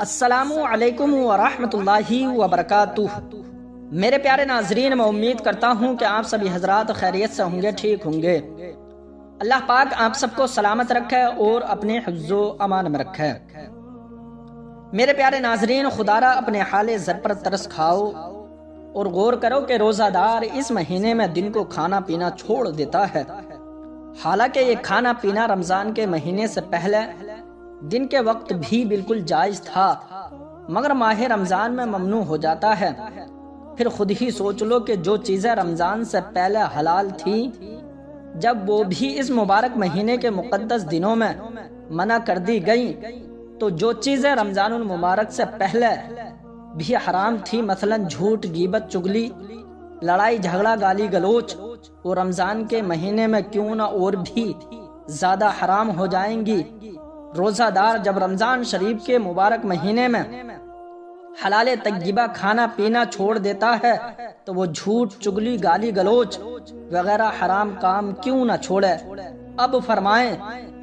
السلام علیکم ورحمۃ اللہ وبرکاتہ۔ میرے پیارے ناظرین، میں امید کرتا ہوں کہ آپ سبھی حضرات خیریت سے ہوں گے، ٹھیک ہوں گے۔ اللہ پاک آپ سب کو سلامت رکھے اور اپنے حفظ و امان میں رکھے۔ میرے پیارے ناظرین، خدا را اپنے حال زر پر ترس کھاؤ اور غور کرو کہ روزہ دار اس مہینے میں دن کو کھانا پینا چھوڑ دیتا ہے، حالانکہ یہ کھانا پینا رمضان کے مہینے سے پہلے دن کے وقت بھی بالکل جائز تھا، مگر ماہ رمضان میں ممنوع ہو جاتا ہے۔ پھر خود ہی سوچ لو کہ جو چیزیں رمضان سے پہلے حلال تھیں، جب وہ بھی اس مبارک مہینے کے مقدس دنوں میں منع کر دی گئیں، تو جو چیزیں رمضان المبارک سے پہلے بھی حرام تھی، مثلا جھوٹ، غیبت، چغلی، لڑائی جھگڑا، گالی گلوچ، وہ رمضان کے مہینے میں کیوں نہ اور بھی زیادہ حرام ہو جائیں گی۔ روزہ دار جب رمضان شریف کے مبارک مہینے میں حلال طیبہ کھانا پینا چھوڑ دیتا ہے تو وہ جھوٹ، چغلی، گالی گلوچ وغیرہ حرام کام کیوں نہ چھوڑے۔ اب فرمائیں،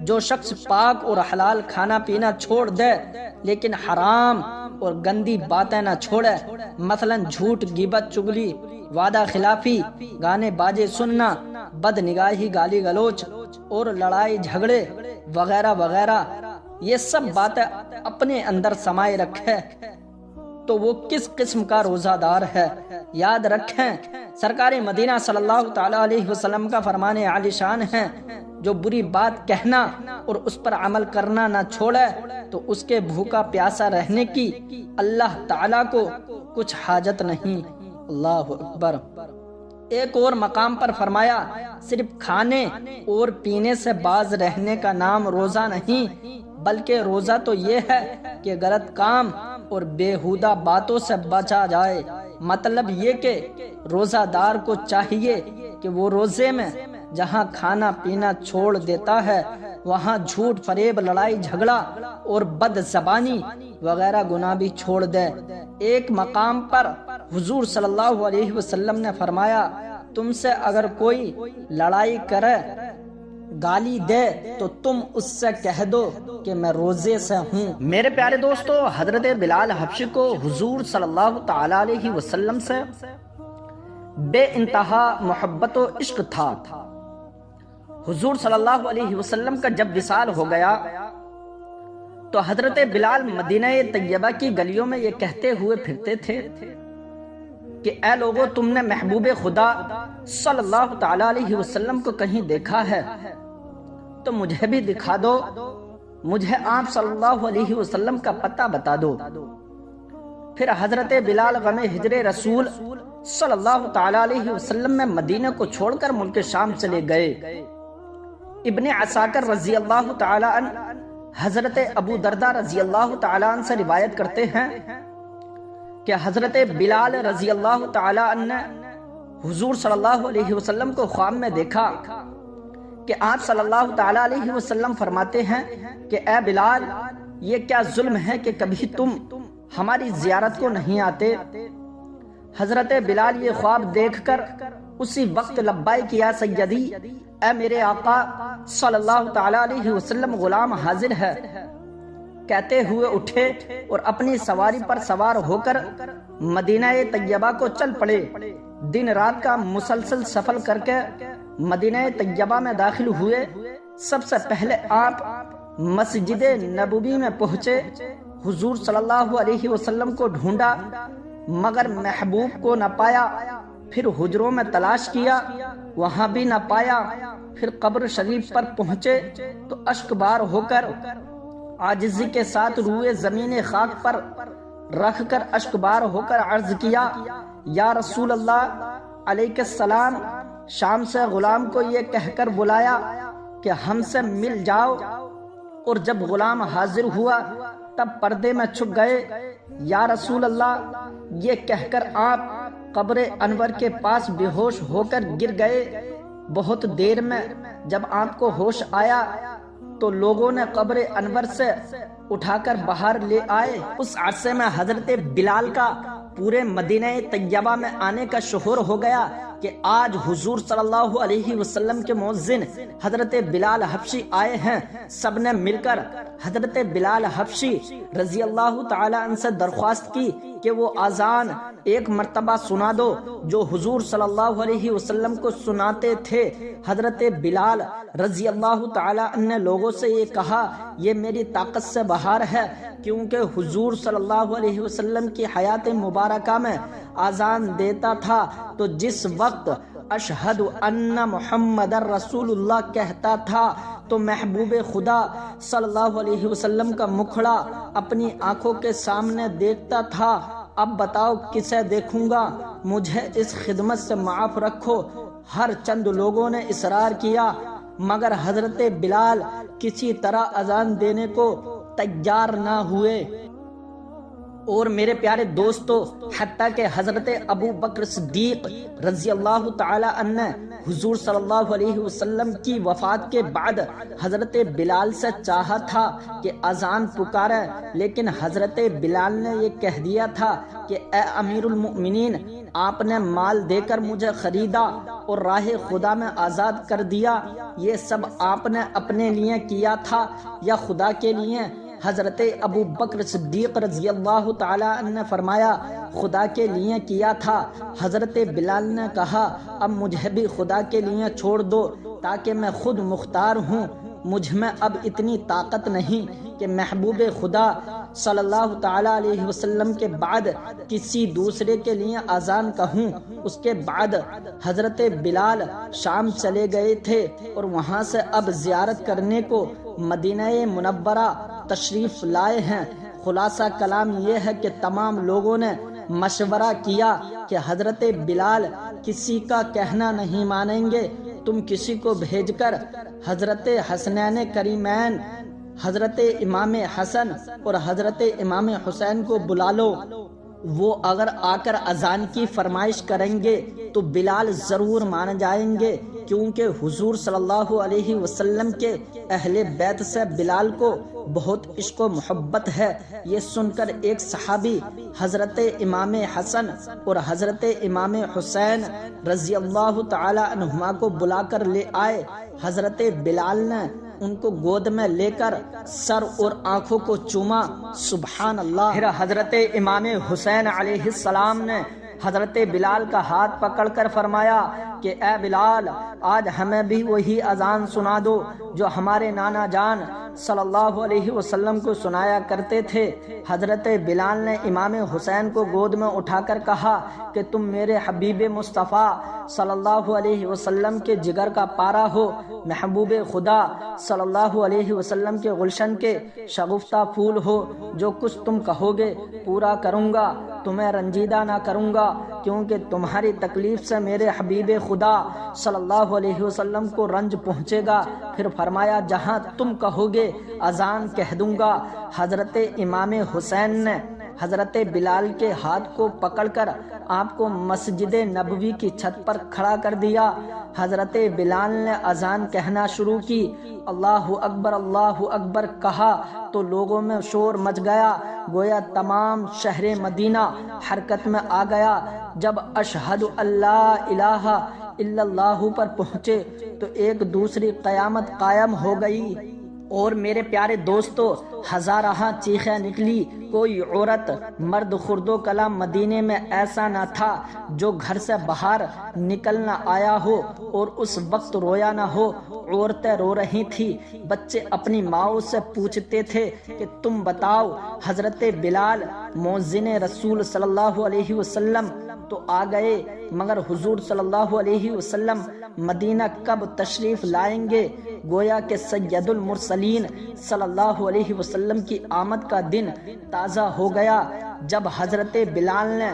جو شخص پاک اور حلال کھانا پینا چھوڑ دے لیکن حرام اور گندی باتیں نہ چھوڑے، مثلا جھوٹ، غیبت، چغلی، وعدہ خلافی، گانے باجے سننا، بد نگاہی، گالی گلوچ اور لڑائی جھگڑے وغیرہ وغیرہ، یہ سب باتیں اپنے اندر سمائے رکھے تو وہ کس قسم کا روزہ دار ہے۔ یاد رکھیں، سرکار مدینہ صلی اللہ تعالی علیہ وسلم کا فرمان عالی شان ہے، جو بری بات کہنا اور اس پر عمل کرنا نہ چھوڑے تو اس کے بھوکا پیاسا رہنے کی اللہ تعالی کو کچھ حاجت نہیں۔ اللہ اکبر۔ ایک اور مقام پر فرمایا، صرف کھانے اور پینے سے باز رہنے کا نام روزہ نہیں، بلکہ روزہ تو یہ ہے کہ غلط کام اور بیہودہ باتوں سے بچا جائے۔ مطلب یہ کہ روزہ دار کو چاہیے کہ وہ روزے میں جہاں کھانا پینا چھوڑ دیتا ہے وہاں جھوٹ، فریب، لڑائی جھگڑا اور بد زبانی وغیرہ گناہ بھی چھوڑ دے۔ ایک مقام پر حضور صلی اللہ علیہ وسلم نے فرمایا، تم سے اگر کوئی لڑائی کرے، گالی دے تو تم اس سے کہہ دو کہ میں روزے سے ہوں۔ میرے پیارے دوستو، حضرت بلال حبشی کو حضور صلی اللہ تعالی علیہ وسلم سے بے انتہا محبت و عشق تھا۔ حضور صلی اللہ علیہ وسلم کا جب وصال ہو گیا تو حضرت بلال مدینہ طیبہ کی گلیوں میں یہ کہتے ہوئے پھرتے تھے کہ اے لوگو، تم نے محبوب خدا صلی اللہ تعالی علیہ وسلم کو کہیں دیکھا ہے تو مجھے بھی دکھا دو، مجھے آپ صلی اللہ علیہ وسلم کا پتہ بتا دو۔ پھر حضرت بلال غم ہجر رسول صلی اللہ تعالی علیہ وسلم میں مدینہ کو چھوڑ کر ملک شام چلے گئے۔ ابن عساکر رضی اللہ تعالی عنہ حضرت ابو دردہ رضی اللہ تعالی عنہ سے روایت کرتے ہیں کہ حضرت بلال رضی اللہ تعالی عنہ نے حضور صلی اللہ علیہ وسلم کو خواب میں دیکھا کہ آپ صلی اللہ تعالی علیہ وسلم فرماتے ہیں کہ اے بلال، یہ کیا ظلم ہے کہ کبھی تم ہماری زیارت کو نہیں آتے۔ حضرت بلال یہ خواب دیکھ کر اسی وقت لبیک یا سیدی، اے میرے آقا صلی اللہ تعالی علیہ وسلم، غلام حاضر ہے کہتے ہوئے اٹھے اور اپنی سواری پر سوار ہو کر مدینہ طیبہ کو چل پڑے۔ دن رات کا مسلسل سفر کر کے مدینہ طیبہ میں داخل ہوئے۔ سب سے پہلے آپ مسجد نبوی میں پہنچے، حضور صلی اللہ علیہ وسلم کو ڈھونڈا مگر محبوب کو نہ پایا۔ پھر حجروں میں تلاش کیا، وہاں بھی نہ پایا۔ پھر قبر شریف پر پہنچے تو اشک بار ہو کر عاجزی کے ساتھ روئے زمین خاک پر رکھ کر اشک بار ہو کر عرض کیا، یا رسول اللہ علیہ السلام، شام سے غلام کو یہ کہہ کر بلایا کہ ہم سے مل جاؤ، اور جب غلام حاضر ہوا تب پردے میں چھپ گئے۔ یا رسول اللہ، یہ کہہ کر آپ قبر انور کے پاس بے ہوش ہو کر گر گئے۔ بہت دیر میں جب آپ کو ہوش آیا تو لوگوں نے قبر انور سے اٹھا کر باہر لے آئے۔ اس عرصے میں حضرت بلال کا پورے مدینہ طیبہ میں آنے کا شہور ہو گیا۔ کہ آج حضور صلی اللہ علیہ وسلم کے مؤذن حضرت بلال حبشی آئے ہیں۔ سب نے مل کر حضرت بلال حبشی رضی اللہ تعالی عنہ سے درخواست کی کہ وہ اذان ایک مرتبہ سنا دو جو حضور صلی اللہ علیہ وسلم کو سناتے تھے۔ حضرت بلال رضی اللہ تعالی عنہ نے لوگوں سے یہ کہا، یہ میری طاقت سے باہر ہے، کیونکہ حضور صلی اللہ علیہ وسلم کی حیات مبارکہ میں اذان دیتا تھا تو جس وقت اشہد ان محمد رسول اللہ کہتا تھا تو محبوب خدا صلی اللہ علیہ وسلم کا مکھڑا اپنی آنکھوں کے سامنے دیکھتا تھا۔ اب بتاؤ کسے دیکھوں گا، مجھے اس خدمت سے معاف رکھو۔ ہر چند لوگوں نے اصرار کیا مگر حضرت بلال کسی طرح اذان دینے کو تیار نہ ہوئے۔ اور میرے پیارے دوستو، حتیٰ کہ حضرت ابو بکر صدیق رضی اللہ تعالی عنہ حضور صلی اللہ علیہ وسلم کی وفات کے بعد حضرت بلال سے چاہا تھا کہ اذان پکارے، لیکن حضرت بلال نے یہ کہہ دیا تھا کہ اے امیر المؤمنین، آپ نے مال دے کر مجھے خریدا اور راہ خدا میں آزاد کر دیا، یہ سب آپ نے اپنے لیے کیا تھا یا خدا کے لیے؟ حضرت ابو بکر صدیق رضی اللہ تعالی عنہ نے فرمایا، خدا کے لیے کیا تھا۔ حضرت بلال نے کہا، اب مجھے بھی خدا کے لیے چھوڑ دو تاکہ میں خود مختار ہوں، مجھ میں اب اتنی طاقت نہیں کہ محبوب خدا صلی اللہ تعالی علیہ وسلم کے بعد کسی دوسرے کے لیے اذان کہوں۔ اس کے بعد حضرت بلال شام چلے گئے تھے اور وہاں سے اب زیارت کرنے کو مدینہ منورہ تشریف لائے ہیں۔ خلاصہ کلام یہ ہے کہ تمام لوگوں نے مشورہ کیا کہ حضرت بلال کسی کا کہنا نہیں مانیں گے، تم کسی کو بھیج کر حضرت حسنین کریمین حضرت امام حسن اور حضرت امام حسین کو بلا لو، وہ اگر آ کر اذان کی فرمائش کریں گے تو بلال ضرور مان جائیں گے، کیونکہ حضور صلی اللہ علیہ وسلم کے اہل بیت سے بلال کو بہت عشق و محبت ہے۔ یہ سن کر ایک صحابی حضرت امام حسن اور حضرت امام حسین رضی اللہ تعالی عنہما کو بلا کر لے آئے۔ حضرت بلال نے ان کو گود میں لے کر سر اور آنکھوں کو چوما۔ سبحان اللہ۔ پھر حضرت امام حسین علیہ السلام نے حضرت بلال کا ہاتھ پکڑ کر فرمایا کہ اے بلال، آج ہمیں بھی وہی اذان سنا دو جو ہمارے نانا جان صلی اللہ علیہ وسلم کو سنایا کرتے تھے۔ حضرت بلال نے امام حسین کو گود میں اٹھا کر کہا کہ تم میرے حبیب مصطفیٰ صلی اللہ علیہ وسلم کے جگر کا پارا ہو، محبوب خدا صلی اللہ علیہ وسلم کے گلشن کے شگفتہ پھول ہو، جو کچھ تم کہو گے پورا کروں گا، تمہیں رنجیدہ نہ کروں گا، کیونکہ تمہاری تکلیف سے میرے حبیب خدا صلی اللہ علیہ وسلم کو رنج پہنچے گا۔ پھر فرمایا جہاں تم کہو گے اذان کہہ دوں گا۔ حضرت امام حسین نے حضرت بلال کے ہاتھ کو پکڑ کر آپ کو مسجد نبوی کی چھت پر کھڑا کر دیا۔ حضرت بلال نے اذان کہنا شروع کی، اللہ اکبر کہا تو لوگوں میں شور مچ گیا، گویا تمام شہر مدینہ حرکت میں آ گیا۔ جب اشہد اللہ الہ الا اللہ پر پہنچے تو ایک دوسری قیامت قائم ہو گئی۔ اور میرے پیارے دوستو، ہزارہ چیخیں نکلی، کوئی عورت مرد خرد و کلام مدینے میں ایسا نہ تھا جو گھر سے باہر نکل نہ آیا ہو اور اس وقت رویا نہ ہو۔ عورتیں رو رہی تھی، بچے اپنی ماؤں سے پوچھتے تھے کہ تم بتاؤ حضرت بلال مؤذن رسول صلی اللہ علیہ وسلم تو آ گئے، مگر حضور صلی اللہ علیہ وسلم مدینہ کب تشریف لائیں گے؟ گویا کہ سید المرسلین صلی اللہ علیہ وسلم کی آمد کا دن تازہ ہو گیا جب حضرت بلال نے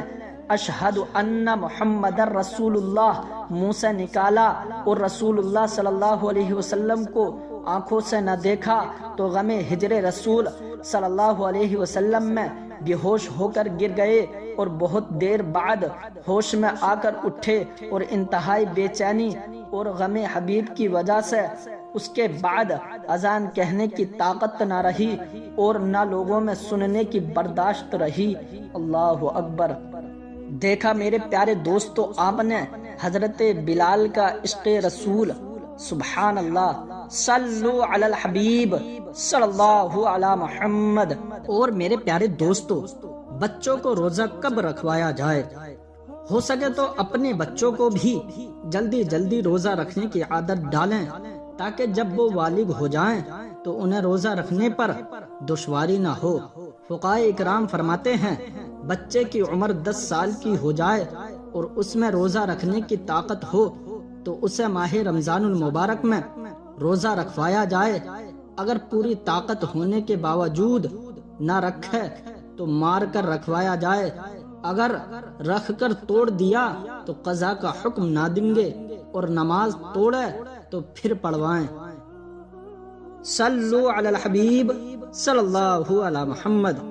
اشہد ان محمد رسول اللہ منہ سے نکالا اور رسول اللہ صلی اللہ علیہ وسلم کو آنکھوں سے نہ دیکھا تو غم ہجر رسول صلی اللہ علیہ وسلم میں بے ہوش ہو کر گر گئے اور بہت دیر بعد ہوش میں آ کر اٹھے اور انتہائی بے چینی اور غم حبیب کی وجہ سے اس کے بعد اذان کہنے کی طاقت نہ رہی اور نہ لوگوں میں سننے کی برداشت رہی۔ اللہ اکبر۔ دیکھا میرے پیارے دوستو، آپ نے حضرت بلال کا عشق رسول، سبحان اللہ، صلو علی الحبیب صلی اللہ علی محمد۔ اور میرے پیارے دوستو، بچوں کو روزہ کب رکھوایا جائے؟ ہو سکے تو اپنے بچوں کو بھی جلدی جلدی روزہ رکھنے کی عادت ڈالیں، تاکہ جب وہ بالغ ہو جائیں تو انہیں روزہ رکھنے پر دشواری نہ ہو۔ فقہاء اکرام فرماتے ہیں بچے کی عمر 10 سال کی ہو جائے اور اس میں روزہ رکھنے کی طاقت ہو تو اسے ماہ رمضان المبارک میں روزہ رکھوایا جائے۔ اگر پوری طاقت ہونے کے باوجود نہ رکھے تو مار کر رکھوایا جائے، اگر رکھ کر توڑ دیا تو قضا کا حکم نہ دیں گے، اور نماز توڑے تو پھر پڑھوائیں۔ صلو علی الحبیب صلی اللہ علی محمد۔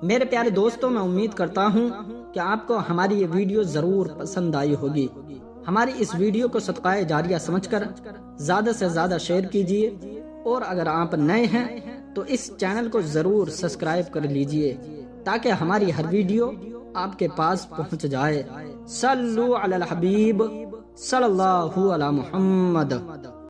میرے پیارے دوستوں، میں امید کرتا ہوں کہ آپ کو ہماری یہ ویڈیو ضرور پسند آئی ہوگی۔ ہماری اس ویڈیو کو صدقہ جاریہ سمجھ کر زیادہ سے زیادہ شیئر کیجیے، اور اگر آپ نئے ہیں تو اس چینل کو ضرور سبسکرائب کر لیجیے تاکہ ہماری ہر ویڈیو آپ کے پاس پہنچ جائے۔ صلو علی الحبیب صلی اللہ علی محمد۔